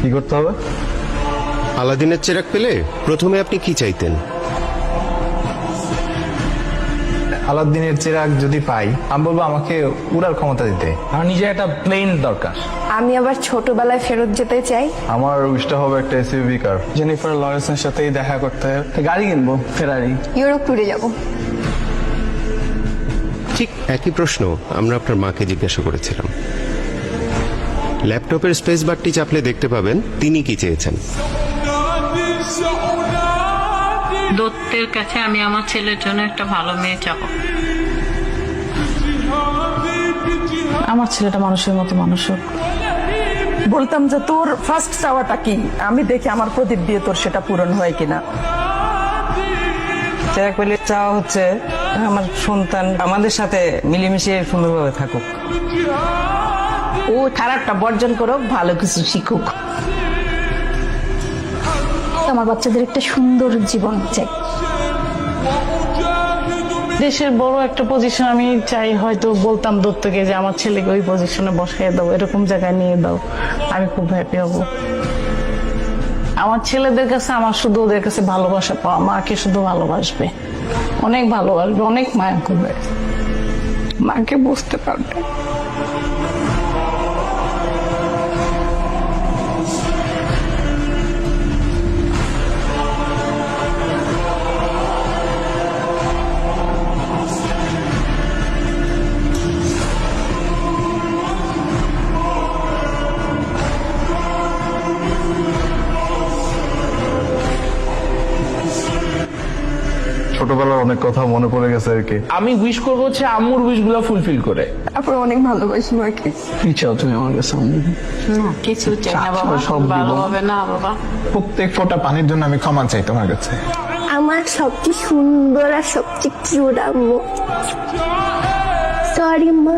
কি করতে হবে? আলাদিনের চেরাগ পেলে প্রথমে আপনি কি চাইতেন? আলাদিনের চেরাগ যদি পাই, আমি বলবো আমাকে উড়ার ক্ষমতা দিতে। আমার নিজের একটা প্লেন দরকার। আমি আবার ছোটবেলায় ফেরত যেতে চাই। আমার উইশটা হবে একটা এসইউভি কার। জেনিফার লরেন্সের সাথেই দেখা করতে হবে, গাড়ি কিনবো, ফেরারি। ইউরোপ ট্যুরে যাব। ঠিক একই প্রশ্ন আমরা আপনার মাকে জিজ্ঞাসা করেছিলাম। ল্যাপটপের স্পেস বারটি চাপলে দেখতে পাবেন তিনি কি চেয়েছেন। দত্তের কাছে আমি আমার ছেলের জন্য একটা ভালো মেয়ে চাবো। আমার ছেলেটা মানুষের মতো মানুষ হোক। বলতাম যে তোর ফার্স্ট চাওয়াটা কি, আমি দেখি আমার প্রদীপ দিয়ে তোর সেটা পূরণ হয় কিনা। চেরাগ পেলে চাওয়া হচ্ছে আমার সন্তান আমাদের সাথে মিলেমিশে সুন্দরভাবে থাকুক। ও খারাপটা বর্জন করুক, ভালো কিছু শিখুক। আমার বাচ্চাদের একটা সুন্দর জীবন চাই। দেশের বড় একটা পজিশন আমি চাই, হয়তো বলতাম দত্তকে যে আমার ছেলেকে ওই পজিশনে বসাই দাও, এরকম জায়গায় নিয়ে দাও, আমি খুব হ্যাপি হব। আমার ছেলেদের কাছে আমার শুধু ওদের কাছে ভালোবাসা পাওয়া, মাকে শুধু ভালোবাসবে, অনেক ভালোবাসবে, অনেক মায়া করবে, মাকে বুঝতে পারবে। ছোটবেলার অনেক কথা মনে পড়ে গেছে আর কি। আমি উইশ করবো হচ্ছে আম্মুর উইশ গুলো ফুলফিল করে। তারপর অনেক ভালোবাসি মাকে। কি চাও তুমি আমার কাছে? কিছু চাই না বাবা, সব দিব। ভালো হবে না বাবা। প্রত্যেক ফোঁটা পানির জন্য আমি ক্ষমা চাই তোমার কাছে। আমার সবচেয়ে সুন্দর আর সবচেয়ে কিউট আম্মু। সরি মা।